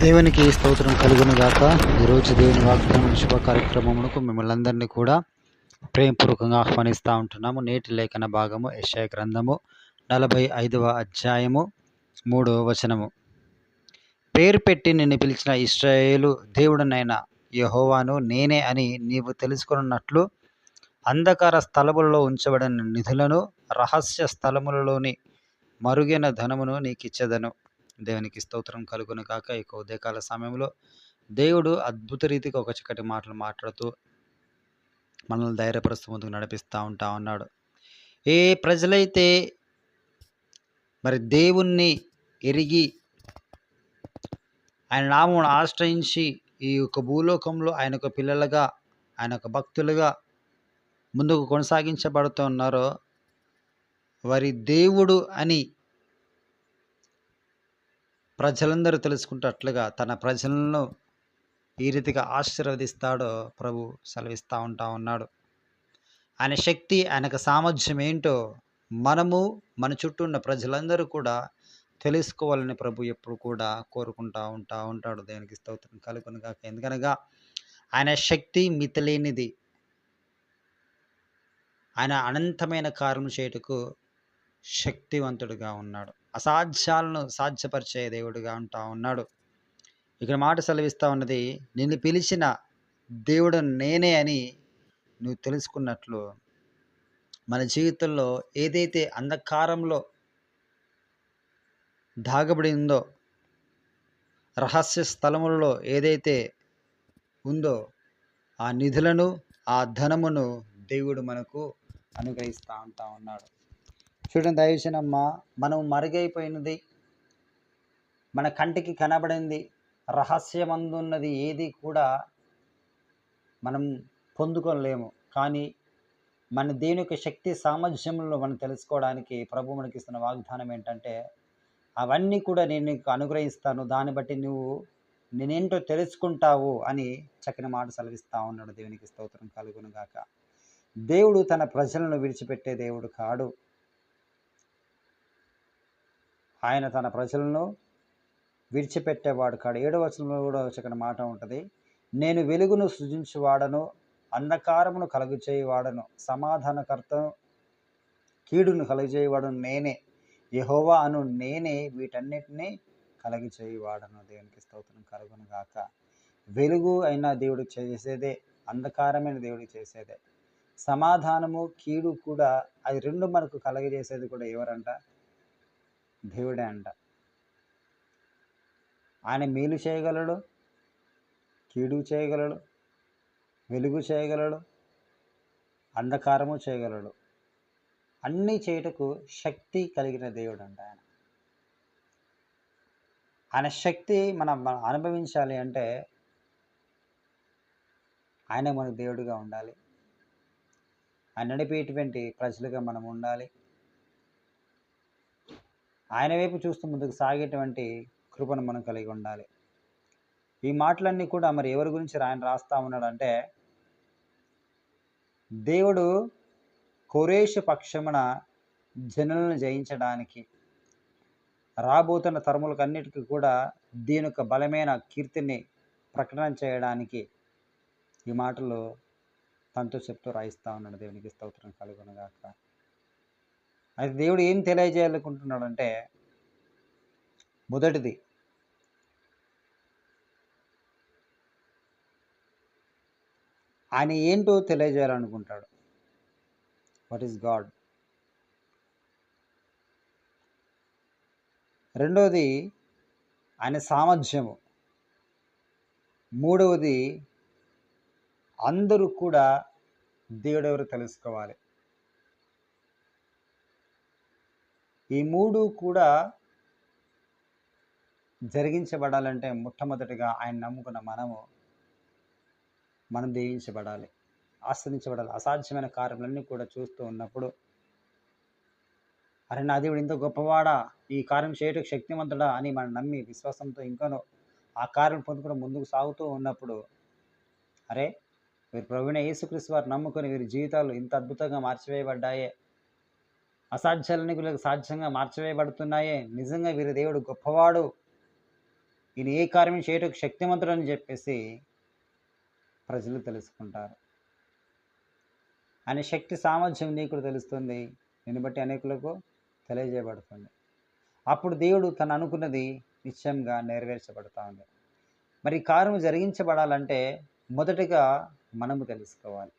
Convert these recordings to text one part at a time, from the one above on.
దేవునికి స్తోత్రం కలుగును గాక. ఈరోజు దేవుని వాగ్దానం శుభ కార్యక్రమమునకు మిమ్మల్ని అందరినీ కూడా ప్రేమపూర్వకంగా ఆహ్వానిస్తూ ఉంటున్నాము. నేటి లేఖన భాగము యెషయా గ్రంథము 45వ అధ్యాయము 3వ వచనము. పేరు పెట్టి నిన్ను పిలిచిన ఇశ్రాయేలు దేవుడనైన యెహోవాను నేనే అని నీవు తెలుసుకున్నట్లు అంధకార స్థలములలో ఉంచబడిన నిధులను, రహస్య స్థలములలోని మరుగైన ధనమును నీకిచ్చెదను. దేవునికి స్తోత్రం కలుగును కాక. ఈ ఉదయకాల సమయంలో దేవుడు అద్భుత రీతిగా ఒక చక్కటి మాటలు మాట్లాడుతూ మనల్ని ధైర్యపరుస్తూ ముందుకు నడిపిస్తూ ఉన్నాడు. ఏ ప్రజలైతే మరి దేవుణ్ణి ఎరిగి ఆయన నామమును ఆశ్రయించి ఈ యొక్క భూలోకంలో ఆయన యొక్క పిల్లలుగా, ఆయన యొక్క భక్తులుగా ముందుకు కొనసాగించబడుతూ ఉన్నారో వారి దేవుడు అని ప్రజలందరూ తెలుసుకుంటట్లుగా తన ప్రజలను ఈ రీతిగా ఆశీర్వదిస్తాడో ప్రభు సెలవిస్తూ ఉన్నాడు. ఆయన శక్తి, ఆయనకు సామర్థ్యం ఏంటో మనము మన చుట్టూ ఉన్న ప్రజలందరూ కూడా తెలుసుకోవాలని ప్రభు ఎప్పుడు కూడా కోరుకుంటూ ఉంటాడు. దేవునికి స్తోత్రం కలుగును గాక. ఎందుకనగా ఆయన శక్తి మితిలేనిది. ఆయన అనంతమైన కార్యం చేయుటకు శక్తివంతుడుగా ఉన్నాడు. అసాధ్యాలను సాధ్యపరిచే దేవుడుగా ఉన్నాడు. ఇక్కడ మాట సెలవిస్తూ ఉన్నది, నిన్ను పిలిచిన దేవుడు నేనే అని నువ్వు తెలుసుకున్నట్లు మన జీవితంలో ఏదైతే అంధకారంలో దాగబడి ఉందో, రహస్య స్థలములలో ఏదైతే ఉందో ఆ నిధులను, ఆ ధనమును దేవుడు మనకు అనుగ్రహిస్తూ ఉన్నాడు. చూడండి దయచేనమ్మ, మనం మరుగైపోయినది, మన కంటికి కనబడింది, రహస్యమందున్నది ఏది కూడా మనం పొందుకోలేము. కానీ మన దేవుని యొక్క శక్తి సామర్థ్యంలో మనం తెలుసుకోవడానికి ప్రభు మనకి ఇస్తున్న వాగ్దానం ఏంటంటే, అవన్నీ కూడా నేను నీకు అనుగ్రహిస్తాను, దాన్ని బట్టి నువ్వు నేనేంటో తెలుసుకుంటావు అని చక్కని మాట సెలవిస్తూ ఉన్నాడు. దేవునికి స్తోత్రం కలుగును గాక. దేవుడు తన ప్రజలను విడిచిపెట్టే దేవుడు కాడు. ఆయన తన ప్రజలను విడిచిపెట్టేవాడు కాడు. 7వ వచనంలో కూడా చక్కని మాట ఉంటుంది, నేను వెలుగును సృజించువాడను, అంధకారమును కలుగజేయవాడను, సమాధానకర్తను కీడును కలుగజేయవాడను నేనే, యెహోవా అను నేనే వీటన్నిటినీ కలుగజేయవాడను. దేవునికి స్తోత్రం కలుగును గాక. వెలుగు అయిన దేవుడు చేసేదే, అంధకారమైన దేవుడు చేసేదే. సమాధానము కీడు కూడా, అది రెండు మనకు కలగజేసేది కూడా ఎవరంట? దేవుడే అంట. ఆయన మేలు చేయగలడు, కీడు చేయగలడు, వెలుగు చేయగలడు, అంధకారము చేయగలడు. అన్నీ చేయుటకు శక్తి కలిగిన దేవుడు అంట ఆయన. ఆయన శక్తి మనం అనుభవించాలి అంటే ఆయన మనకు దేవుడిగా ఉండాలి. ఆయన నడిపేటువంటి ప్రజలుగా మనం ఉండాలి. ఆయన వైపు చూస్తూ ముందుకు సాగేటువంటి కృపను మనం కలిగి ఉండాలి. ఈ మాటలన్నీ కూడా మరి ఎవరి గురించి ఆయన రాస్తా ఉన్నాడంటే, దేవుడు కోరేషు పక్షమున జనులను జయించడానికి, రాబోతున్న తరములకన్నిటికీ కూడా దీని యొక్క బలమైన కీర్తిని ప్రకటన చేయడానికి ఈ మాటలు తనతో చెప్తూ రాయిస్తూ ఉన్నాడు. దేవునికి స్తోత్రం కలుగును గాక. అయితే దేవుడు ఏం తెలియజేయాలనుకుంటున్నాడంటే, మొదటిది ఆయన ఏంటో తెలియజేయాలనుకుంటాడు. What is God. రెండవది ఆయన సామర్థ్యము. మూడవది అందరూ కూడా దేవుడెవరు తెలుసుకోవాలి. ఈ మూడు కూడా జరిగించబడాలంటే మొట్టమొదటిగా ఆయన నమ్ముకున్న మనం దీవించబడాలి, ఆశ్రయించబడాలి. అసాధ్యమైన కార్యములన్నీ కూడా చూస్తూ ఉన్నప్పుడు, అరే నా దేవుడు ఇంత గొప్పవాడా, ఈ కార్యం చేయటకు శక్తివంతుడా అని మనం నమ్మి విశ్వాసంతో ఇంకనూ ఆ కార్యం పొందుకుని ముందుకు సాగుతూ ఉన్నప్పుడు, అరే వీరి ప్రభువైన యేసుక్రీస్తు వారు నమ్ముకొని వీరి జీవితాలు ఇంత అద్భుతంగా మార్చివేయబడ్డాయే, అసాధ్యాలన్నీ వీళ్ళకి సాధ్యంగా మార్చివేయబడుతున్నాయే, నిజంగా వీరి దేవుడు గొప్పవాడు ఈయన ఏ కార్యం చేయటకు శక్తిమంతుడు అని చెప్పేసి ప్రజలు తెలుసుకుంటారు. ఆయన శక్తి సామర్థ్యం నీకు తెలుస్తుంది, నిన్ను బట్టి అనేకులకు తెలియజేయబడుతుంది. అప్పుడు దేవుడు తను అనుకున్నది నిశ్చయంగా నెరవేర్చబడతా ఉంది. మరి ఈ కార్యం జరిగించబడాలంటే మొదటగా మనము తెలుసుకోవాలి.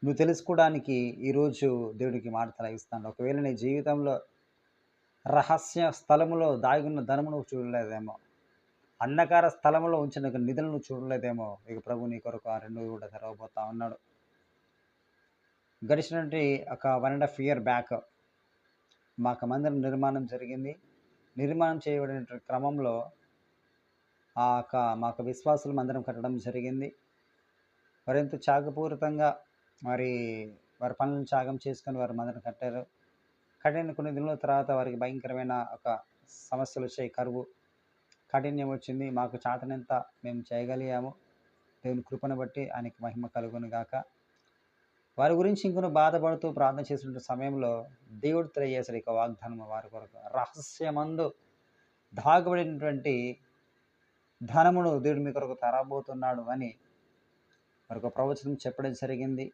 నువ్వు తెలుసుకోవడానికి ఈరోజు దేవుడికి మాట తలగిస్తాను. ఒకవేళ నీ జీవితంలో రహస్య స్థలములో దాగున్న ధనము నువ్వు చూడలేదేమో, అంధకార స్థలములో ఉంచిన నిధులను నువ్వు చూడలేదేమో, ఇక ప్రభు నీ కొరకు ఆ రెండు కూడా తెరవబోతా ఉన్నాడు. గడిచినటువంటి ఒక 1.5 year బ్యాక్ మాకు మందిరం నిర్మాణం జరిగింది. నిర్మాణం చేయబడిన క్రమంలో మాకు విశ్వాసుల మందిరం కట్టడం జరిగింది. వారెంతో త్యాగపూరితంగా వారి పనులను త్యాగం చేసుకొని వారు మందిరం కట్టారు. కఠిన కొన్ని దినాల తర్వాత వారికి భయంకరమైన ఒక సమస్యలు వచ్చాయి. కరువు, కాఠిన్యం వచ్చింది. మాకు చేతనంత మేము చేయగలిగాము. దేవుని కృపను బట్టి ఆయనకి మహిమ కలుగును గాక. వారి గురించి ఇంకొన బాధపడుతూ ప్రార్థన చేసిన సమయంలో దేవుడు తెలియజేశాడు ఇక వాగ్దానం వారి కొరకు. రహస్యమందు దాగబడినటువంటి ధనమును దేవుడు మీ కొరకు తరబోతున్నాడు అని మరొక ప్రవచనం చెప్పడం జరిగింది.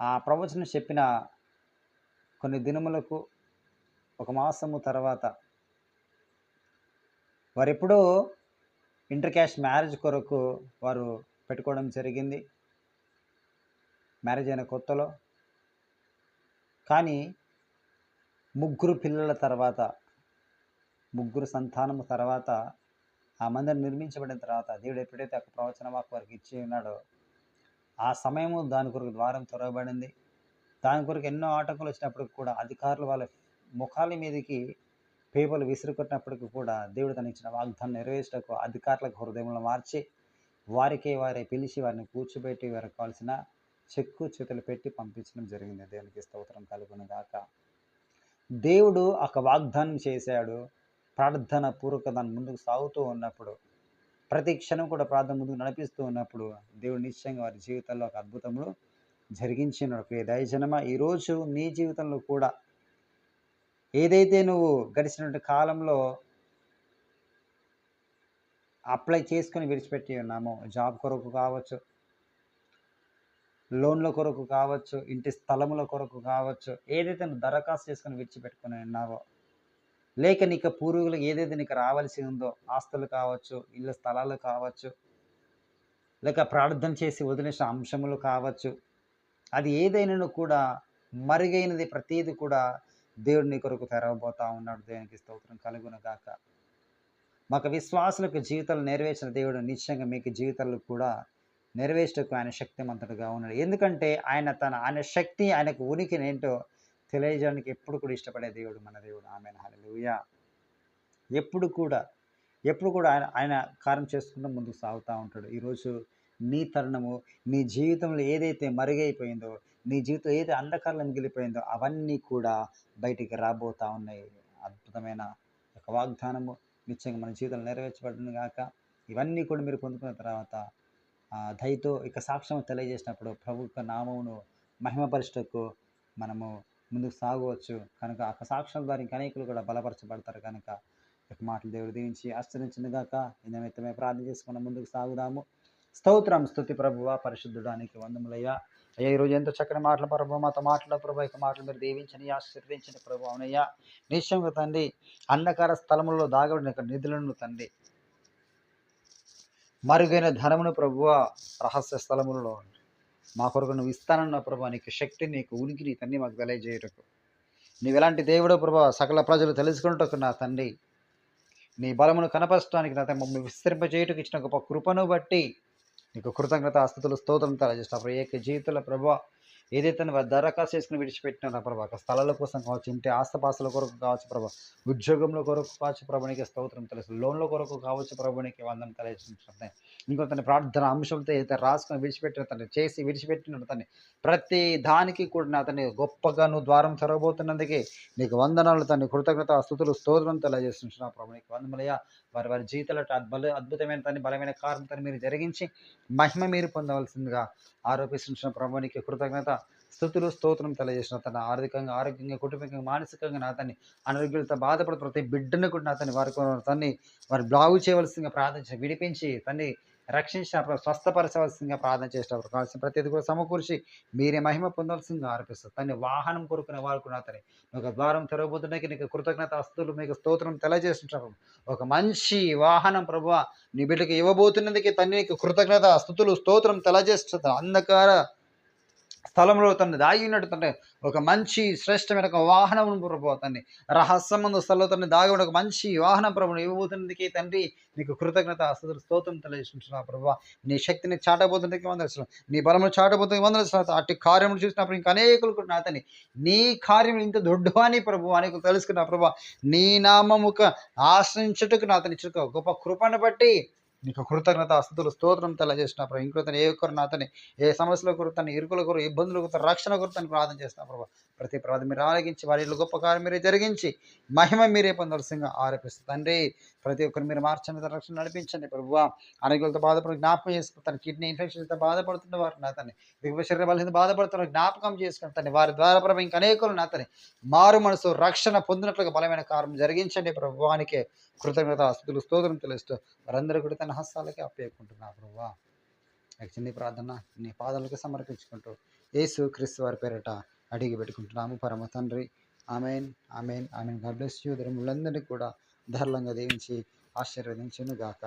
ఆ ప్రవచనం చెప్పిన కొన్ని దినములకు, ఒక మాసము తర్వాత వారెప్పుడో ఇంటర్ క్యాస్ట్ మ్యారేజ్ కొరకు వారు పెట్టుకోవడం జరిగింది, మ్యారేజ్ అయిన కొత్తలో. కానీ 3 పిల్లల తర్వాత, 3 సంతానము తర్వాత, ఆ మందిరం నిర్మించబడిన తర్వాత దేవుడు ఎప్పుడైతే ఆ ప్రవచన వాక్కు వారికి ఇచ్చి ఉన్నాడో ఆ సమయము దాని కొరకు ద్వారం తెరవబడింది. దాని కొరకు ఎన్నో ఆటంకాలు వచ్చినప్పటికి కూడా అధికారులు వాళ్ళ ముఖాల మీదకి పేపర్లు విసిరుకొట్టినప్పటికీ కూడా దేవుడు తను ఇచ్చిన వాగ్దానం నెరవేర్చడానికి అధికారులకు హృదయంలో మార్చి వారే పిలిచి వారిని కూర్చోబెట్టి వారికి కావాల్సిన చెక్కు చేతులు పెట్టి పంపించడం జరిగింది. దేవునికి స్తోత్రం కలుగును గాక. దేవుడు ఒక వాగ్దానం చేశాడు. ప్రార్థన పూర్వక దాని ముందుకు సాగుతూ ఉన్నప్పుడు, ప్రతి క్షణం కూడా ప్రార్థన ముందుకు నడిపిస్తూ ఉన్నప్పుడు దేవుడు నిశ్చయంగా వారి జీవితంలో ఒక అద్భుతములు జరిగించినాడు. ప్రియ దైవజనమా, ఈరోజు నీ జీవితంలో కూడా ఏదైతే నువ్వు గడిచినటువంటి కాలంలో అప్లై చేసుకొని విడిచిపెట్టి ఉన్నామో, జాబ్ కొరకు కావచ్చు, లోన్ల కొరకు కావచ్చు, ఇంటి స్థలముల కొరకు కావచ్చు, ఏదైతే నువ్వు దరఖాస్తు చేసుకొని విడిచిపెట్టుకుని ఉన్నావో, లేక నీకు పూర్వీకులకు ఏదైతే నీకు రావాల్సి ఉందో, ఆస్తులు కావచ్చు, ఇళ్ళ స్థలాలు కావచ్చు, లేక ప్రార్థన చేసి వదిలేసిన అంశములు కావచ్చు, అది ఏదైనా కూడా మరుగైనది ప్రతీది కూడా దేవుడు నీ కొరకు తెరవబోతా ఉన్నాడు. దేవునికి స్తోత్రం కలుగును గాక. మాకు విశ్వాసులకు జీవితాలు నెరవేర్చిన దేవుడు నిశ్చయంగా మీకు జీవితాలు కూడా నెరవేర్చకు ఆయన శక్తిమంతుడుగా ఉన్నాడు. ఎందుకంటే ఆయన శక్తి, ఆయనకు ఉనికిని ఏంటో తెలియజేయడానికి ఎప్పుడు కూడా ఇష్టపడే దేవుడు మన దేవుడు. ఆమేన్, హల్లెలూయా. ఎప్పుడు కూడా ఆయన కార్యం చేసుకుంటూ ముందుకు సాగుతూ ఉంటాడు. ఈరోజు నీ తరుణము, నీ జీవితంలో ఏదైతే మరుగైపోయిందో, నీ జీవితం ఏదైతే అంధకారంలో మిగిలిపోయిందో అవన్నీ కూడా బయటికి రాబోతూ ఉన్నాయి. అద్భుతమైన ఒక వాగ్దానము నిశ్చయంగా మన జీవితంలో నెరవేర్చబడును గాక. ఇవన్నీ కూడా మీరు పొందుకున్న తర్వాత దయతో ఇక సాక్ష్యం తెలియజేసినప్పుడు ప్రభు యొక్క నామమును మహిమపరచుటకు మనము ముందుకు సాగవచ్చు. కనుక ఆ సాక్ష్యం ద్వారా ఇంకా అనేకులు కూడా బలపరచబడతారు. కనుక ఇక మాటలు దేవుడు దీవించి ఆశ్రయించునుగాక. ఈ నిమిత్తమే ప్రార్థన చేసుకున్న ముందుకు సాగుదాము. స్తోత్రం, స్తుతి ప్రభువా, పరిశుద్ధుడానికి వందములయ్యా. అయ్యా, ఈరోజు ఎంతో చక్కని మాటలు ప్రభు మాతో మాట్లాడ ప్రభు, ఇక మాటలు మీరు దీవించని ఆశీర్వదించని ప్రభు. అవునయ్యా, నిశ్చయంగా తండ్రి, అంధకార స్థలములో దాగబడిన నిధులను తండ్రి, మరుగైన ధనమును ప్రభువ రహస్య స్థలములలో మా కొరకు నువ్వు ఇస్తానన్న ప్రభా, నీకు శక్తి, నీకు ఉనికిని తండ్రి మాకు తెలియజేయటకు, నీవు ఎలాంటి దేవుడో ప్రభా సకల ప్రజలు తెలుసుకున్నటకు నా తండ్రి, నీ బలమును కనపరచడానికి నా తండ్రి మమ్మల్ని విస్తరింపజేయటకు ఇచ్చిన గొప్ప కృపను బట్టి నీకు కృతజ్ఞత స్తుతులు స్తోత్రం తెలియజేస్తాను. ఏక జీవితంలో ప్రభా ఏదైతే నువ్వు దరఖాస్తు చేసుకుని విడిచిపెట్టినా ప్రభా, స్థలాల కోసం కావచ్చు, ఇంటి ఆస్తపాస్తుల కొరకు కావచ్చు ప్రభా, ఉద్యోగంలో కొరకు కావచ్చు ప్రభునికి స్తోత్రం తెలుసు, లోన్ల కొరకు కావచ్చు ప్రభునికి వందనం తెలియజేస్తున్నాయి. ఇంకొక ప్రార్థన అంశంతో అయితే రాసుకొని విడిచిపెట్టిన తను చేసి విడిచిపెట్టిన తను ప్రతి దానికి కూడా అతన్ని గొప్పగా నువ్వు ద్వారం తెరవబోతున్నందుకే నీకు వందనాలు తండ్రి, కృతజ్ఞత స్తుతులు స్తోత్రం తెలియజేస్తున్నావు ప్రభునికి వందములయ్యా. వారి జీవితాల అద్భుతమైన తని బలమైన కారణం తను మీరు జరిగించి మహిమ మీరు పొందవలసిందిగా ఆరోపిస్తున్న ప్రభునికి కృతజ్ఞత స్తుతులు స్తోత్రం తెలియజేసిన తన ఆర్థికంగా, ఆరోగ్యంగా, కుటుంబికంగా, మానసికంగా నా తండ్రి అనారోగ్యాలతో బాధపడుతున్న ప్రతి బిడ్డను కూడా నా తండ్రి వారి బాగు చేయవలసిందిగా ప్రార్థించి విడిపించి తండ్రి రక్షించిన స్వస్థపరచవలసిందిగా ప్రార్థన చేసినప్పుడు కావాల్సిన ప్రతిది కూడా సమకూర్చి మీరే మహిమ పొందవలసిందిగా ఆరోపిస్తారు తండ్రి వాహనం కొరుకునే వారు కూడా తండ్రి ఒక ద్వారం తెరవబోతున్నాకి నీకు కృతజ్ఞత అస్తులు మీకు స్తోత్రం తెలియజేస్తుంటారు. ఒక మంచి వాహనం ప్రభువ నీ బిడ్డకి ఇవ్వబోతున్నందుకే తండ్రి నీకు కృతజ్ఞత స్తుతులు స్తోత్రం తెలియజేస్తుంటారు. అంధకార స్థలంలో తను దాగి ఉన్నట్టు తండ్రి ఒక మంచి శ్రేష్టమైన ఒక వాహనం ప్రభు తండ్రి రహస్యమందు స్థలంలో తను దాగి ఉన్న ఒక మంచి వాహనం ప్రభుని ఇవ్వబోతున్నందుకే తండ్రి నీకు కృతజ్ఞత అస్తులు స్తోత్రం తెలియజేస్తున్నా ప్రభు. నీ శక్తిని చాటబోతుండకి వందలు, నీ బలమును చాటబోతుంది వందలు, అట్టి కార్యములు చూసినప్పుడు ఇంకా అనేకులు కూడా నా తండ్రి నీ కార్యం ఇంత దొడ్డు అని ప్రభు అనేకులు తెలుసుకున్నా ప్రభు. నీ నామముక ఆశ్రయించుటకు నా తను ఇచ్చుకో గొప్ప కృపను బట్టి నీకు కృతజ్ఞత స్థుతులు స్తోత్రం తెలియజేసిన ప్రభు. ఇంకొకరిని ఏ ఒక్కరు నాతని ఏ సమస్యల కొరతని ఇరుకుల కొరకు ఇబ్బందుల కొరత రక్షణ కొరతని ప్రార్థన చేస్తున్నా ప్రభు. ప్రతి ప్రార్థన మీరు ఆలగించి వారి గొప్ప కార్యం మీరే జరిగించి మహిమ మీరే పొందవలసిందిగా ఆరోపిస్తుంది తండ్రి. ప్రతి ఒక్కరు మీరు మార్చండి, రక్షణ నడిపించండి ప్రభు. ఆరోగ్యాలతో బాధపడి జ్ఞాపకం చేసుకుంటాను. కిడ్నీ ఇన్ఫెక్షన్తో బాధపడుతున్న వారు నాతని దిగువ శరీర బలహీన బాధపడుతున్న జ్ఞాపకం చేసుకుంటాను. వారి ద్వారా ప్రభు ఇంకా అనేకులు నాతని మారు మనసు రక్షణ పొందినట్లుగా బలమైన కార్యం జరిగించండి ప్రభువానికి కృతజ్ఞత స్థుతులు స్తోత్రం తెలుస్తూ వారందరూ కూడా తన హస్తాలకి అప్పేయకుంటున్నా ప్రభువా. చిన్ని ప్రార్థన నీ పాదాలకు సమర్పించుకుంటూ యేసు క్రీస్తు వారి పేరిట అడిగి పెట్టుకుంటున్నాము పరమ తండ్రి. Amen amen amen. God bless you. ధర్ములందరినీ కూడా ధారాళంగా దీవించి ఆశీర్వదించును గాక.